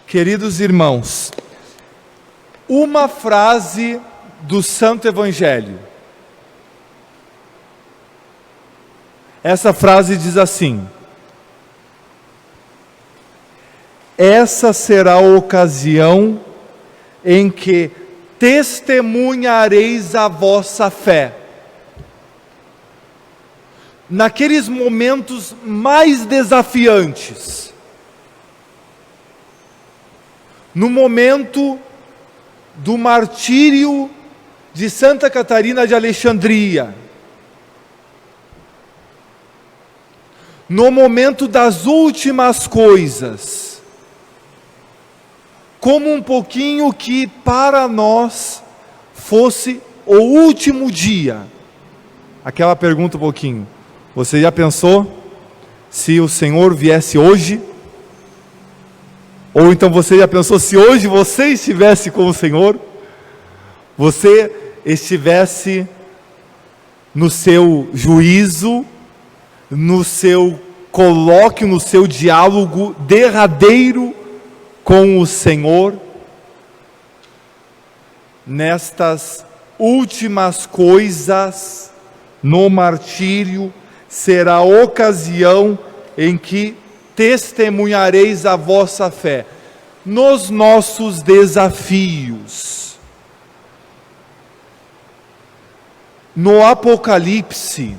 Queridos irmãos, uma frase do Santo Evangelho. Essa frase diz assim: essa será a ocasião em que testemunhareis a vossa fé. Naqueles momentos mais desafiantes, no momento do martírio de Santa Catarina de Alexandria, no momento das últimas coisas, como um pouquinho que para nós fosse o último dia. Aquela pergunta um pouquinho: você já pensou se o Senhor viesse hoje? Ou então você já pensou se hoje você estivesse com o Senhor? Você estivesse no seu juízo, no seu colóquio, no seu diálogo derradeiro com o Senhor, nestas últimas coisas, no martírio, será a ocasião em que testemunhareis a vossa fé. Nos nossos desafios. No Apocalipse,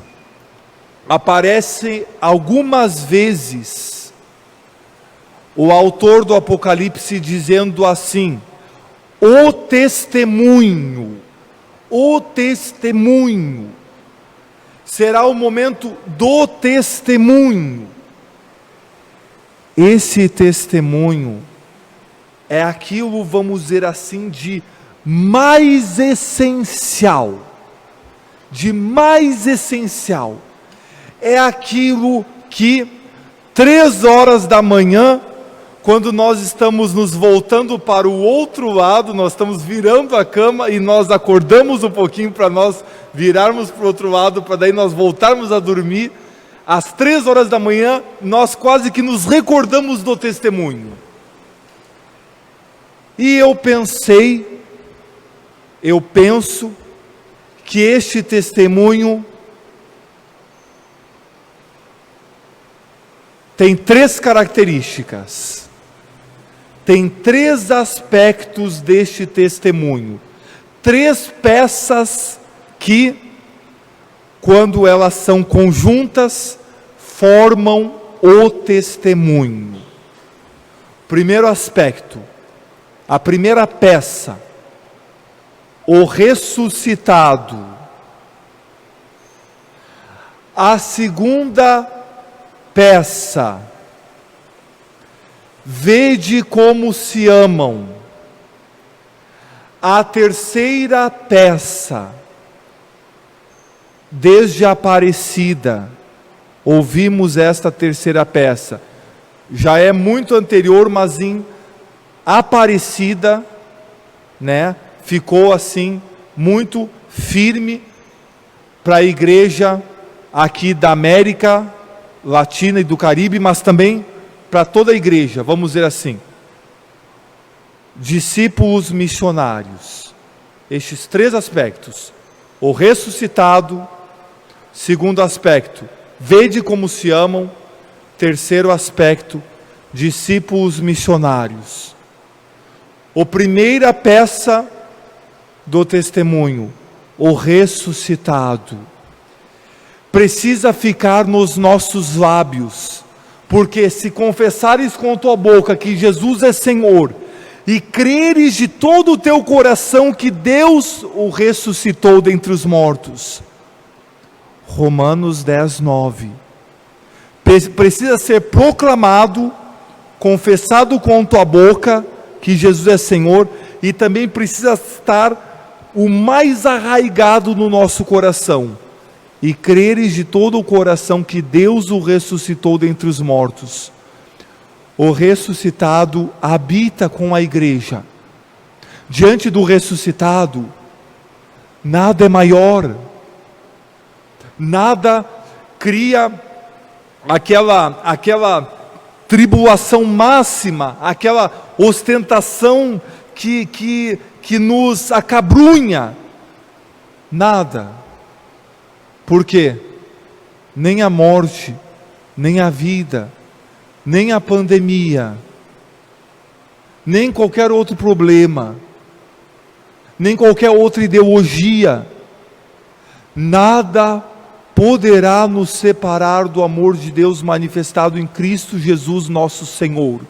aparece algumas vezes o autor do Apocalipse dizendo assim: o testemunho será o momento do testemunho. Esse testemunho é aquilo, vamos dizer assim, de mais essencial. É aquilo que 3 horas da manhã, quando nós estamos nos voltando para o outro lado, nós estamos virando a cama e nós acordamos um pouquinho para nós virarmos para o outro lado, para daí nós voltarmos a dormir. Às 3 horas da manhã, nós quase que nos recordamos do testemunho. E eu penso que este testemunho tem 3 características. Tem 3 aspectos deste testemunho. 3 peças que, quando elas são conjuntas, formam o testemunho. Primeiro aspecto, a primeira peça, o ressuscitado. A segunda peça, vede como se amam. A terceira peça, desde a Aparecida, ouvimos esta terceira peça. Já é muito anterior, mas em Aparecida, ficou assim, muito firme para a igreja aqui da América Latina e do Caribe, mas também para toda a igreja, vamos dizer assim. Discípulos missionários. Estes 3 aspectos: o ressuscitado. Segundo aspecto, vede como se amam. Terceiro aspecto, discípulos missionários. A primeira peça do testemunho, o ressuscitado, precisa ficar nos nossos lábios, porque se confessares com a tua boca que Jesus é Senhor, e creres de todo o teu coração que Deus o ressuscitou dentre os mortos, Romanos 10:9, precisa ser proclamado, confessado com a tua boca que Jesus é Senhor, e também precisa estar o mais arraigado no nosso coração, e creres de todo o coração que Deus o ressuscitou dentre os mortos. O ressuscitado habita com a igreja. Diante do ressuscitado, nada é maior, nada cria aquela tribulação máxima, aquela ostentação que nos acabrunha. Nada. Por quê? Nem a morte, nem a vida, nem a pandemia, nem qualquer outro problema, nem qualquer outra ideologia, nada poderá nos separar do amor de Deus manifestado em Cristo Jesus nosso Senhor,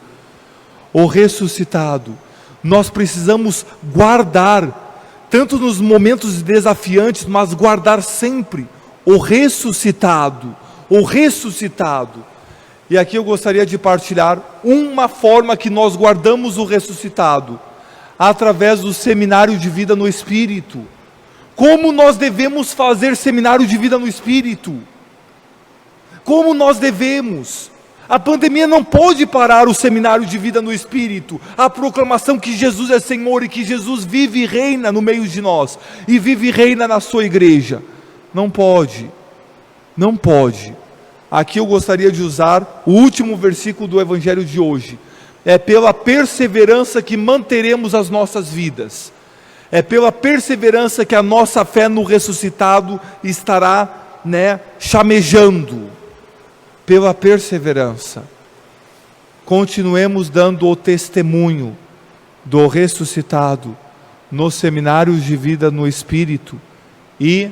o ressuscitado. Nós precisamos guardar, tanto nos momentos desafiantes, mas guardar sempre o ressuscitado, o ressuscitado. E aqui eu gostaria de partilhar uma forma que nós guardamos o ressuscitado, através do seminário de vida no Espírito. Como nós devemos fazer seminário de vida no Espírito? Como nós devemos? A pandemia não pode parar o seminário de vida no Espírito, a proclamação que Jesus é Senhor e que Jesus vive e reina no meio de nós, e vive e reina na sua igreja. Não pode, não pode. Aqui eu gostaria de usar o último versículo do Evangelho de hoje. É pela perseverança que manteremos as nossas vidas. É pela perseverança que a nossa fé no ressuscitado estará, chamejando. Pela perseverança. Continuemos dando o testemunho do ressuscitado nos seminários de vida no Espírito e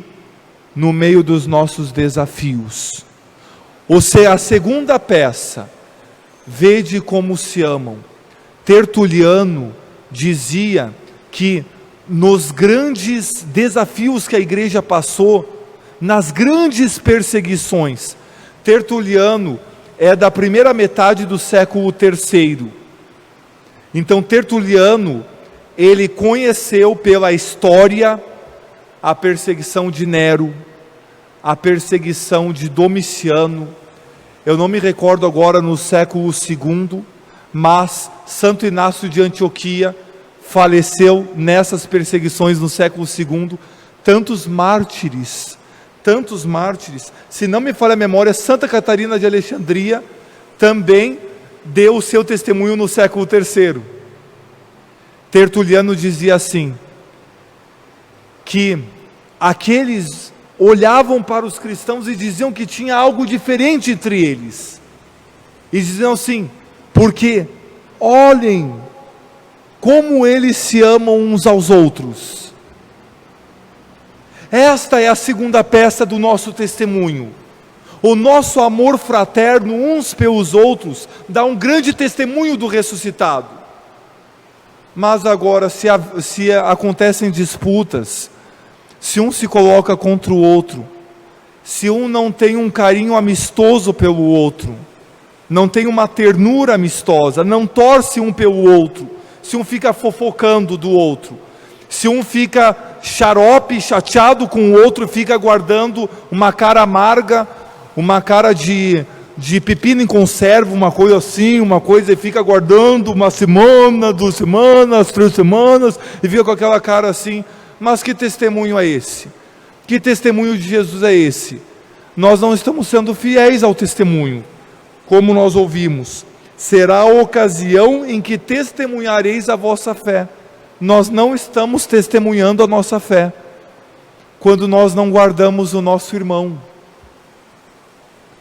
no meio dos nossos desafios. Ou seja, a segunda peça, vede como se amam. Tertuliano dizia que nos grandes desafios que a igreja passou, nas grandes perseguições, Tertuliano é da primeira metade do século III. Então Tertuliano, ele conheceu pela história a perseguição de Nero, a perseguição de Domiciano. Eu não me recordo agora no século II, mas Santo Inácio de Antioquia faleceu nessas perseguições no século II. Tantos mártires, se não me falha a memória, Santa Catarina de Alexandria também deu o seu testemunho no século III. Tertuliano dizia assim, que aqueles olhavam para os cristãos e diziam que tinha algo diferente entre eles, e diziam assim, porque olhem como eles se amam uns aos outros. Esta é a segunda peça do nosso testemunho. O nosso amor fraterno uns pelos outros dá um grande testemunho do ressuscitado. Mas agora, se acontecem disputas, se um se coloca contra o outro, se um não tem um carinho amistoso pelo outro, não tem uma ternura amistosa, não torce um pelo outro, se um fica fofocando do outro, se um fica xarope, chateado com o outro, fica guardando uma cara amarga, uma cara de pepino em conserva, uma coisa assim, e fica guardando uma semana, 2 semanas, 3 semanas, e fica com aquela cara assim. Mas que testemunho é esse? Que testemunho de Jesus é esse? Nós não estamos sendo fiéis ao testemunho, como nós ouvimos. Será a ocasião em que testemunhareis a vossa fé. Nós não estamos testemunhando a nossa fé, quando nós não guardamos o nosso irmão,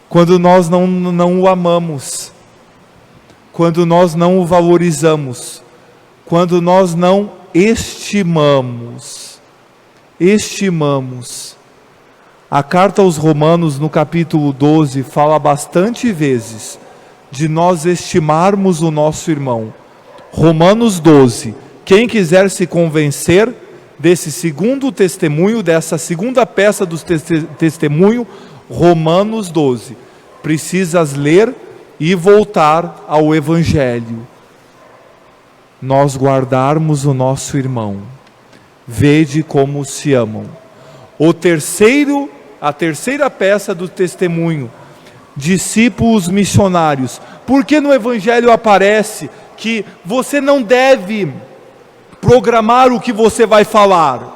quando nós não o amamos, quando nós não o valorizamos, quando nós não estimamos. A carta aos Romanos, no capítulo 12, fala bastante vezes de nós estimarmos o nosso irmão. Romanos 12, quem quiser se convencer desse segundo testemunho, dessa segunda peça do testemunho, Romanos 12, precisas ler e voltar ao Evangelho. Nós guardarmos o nosso irmão, vede como se amam. A terceira peça do testemunho, discípulos missionários. Porque no Evangelho aparece que você não deve programar o que você vai falar,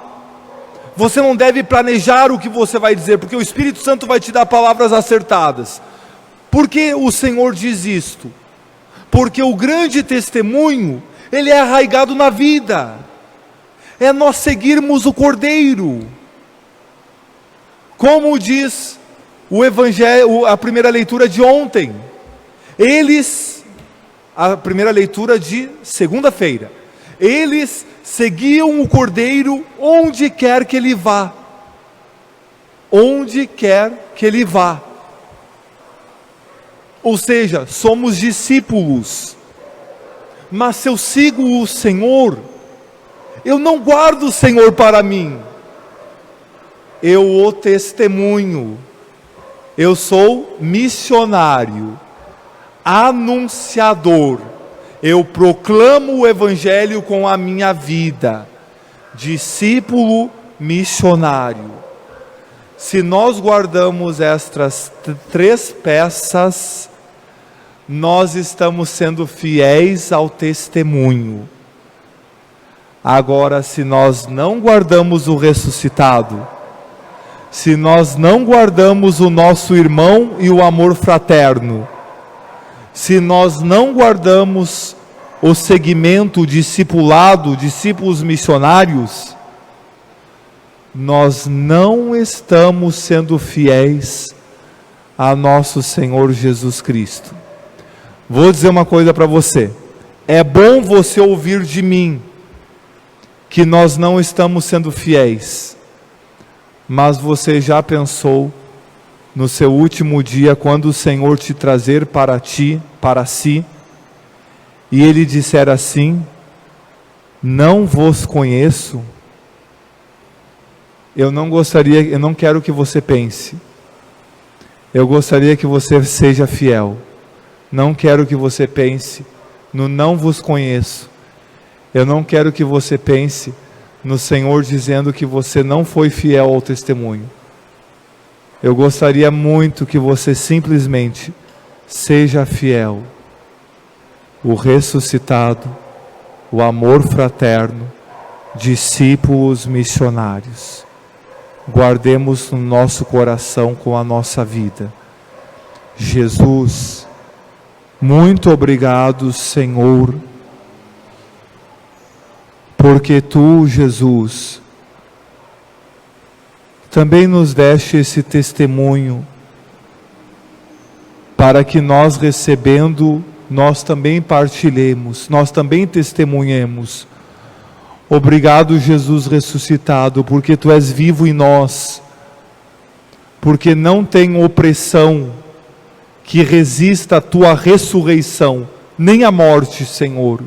você não deve planejar o que você vai dizer, porque o Espírito Santo vai te dar palavras acertadas. Por que o Senhor diz isto? Porque o grande testemunho ele é arraigado na vida. É nós seguirmos o Cordeiro. Como diz o Evangelho, a primeira leitura de ontem. A primeira leitura de segunda-feira. Eles seguiam o Cordeiro onde quer que ele vá. Onde quer que ele vá. Ou seja, somos discípulos. Mas se eu sigo o Senhor, eu não guardo o Senhor para mim. Eu o testemunho. Eu sou missionário, anunciador. Eu proclamo o Evangelho com a minha vida. Discípulo missionário. Se nós guardamos estas 3 peças, nós estamos sendo fiéis ao testemunho. Agora, se nós não guardamos o ressuscitado, se nós não guardamos o nosso irmão e o amor fraterno, se nós não guardamos o segmento, o discipulado, discípulos missionários, nós não estamos sendo fiéis a nosso Senhor Jesus Cristo. Vou dizer uma coisa para você. É bom você ouvir de mim que nós não estamos sendo fiéis. Mas você já pensou no seu último dia, quando o Senhor te trazer para si, e Ele disser assim: não vos conheço? Eu não quero que você pense. Eu gostaria que você seja fiel. Não quero que você pense no não vos conheço. Eu não quero que você pense no Senhor dizendo que você não foi fiel ao testemunho. Eu gostaria muito que você simplesmente seja fiel. O ressuscitado, o amor fraterno, discípulos missionários. Guardemos no nosso coração com a nossa vida. Jesus, muito obrigado, Senhor, porque Tu, Jesus, também nos deste esse testemunho, para que nós recebendo, nós também partilhemos, nós também testemunhemos. Obrigado, Jesus ressuscitado, porque Tu és vivo em nós, porque não tem opressão que resista à Tua ressurreição, nem a morte, Senhor.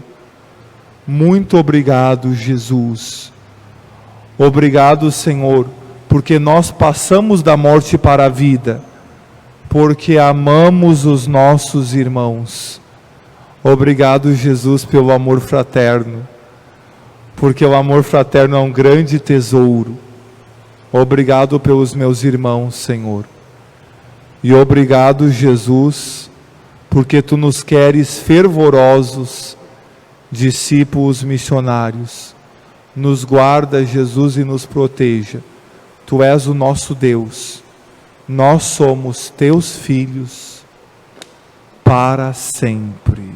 Muito obrigado, Jesus. Obrigado, Senhor, porque nós passamos da morte para a vida, porque amamos os nossos irmãos. Obrigado, Jesus, pelo amor fraterno, porque o amor fraterno é um grande tesouro. Obrigado pelos meus irmãos, Senhor. E obrigado, Jesus, porque Tu nos queres fervorosos, discípulos missionários. Nos guarda, Jesus, e nos proteja. Tu és o nosso Deus. Nós somos Teus filhos para sempre.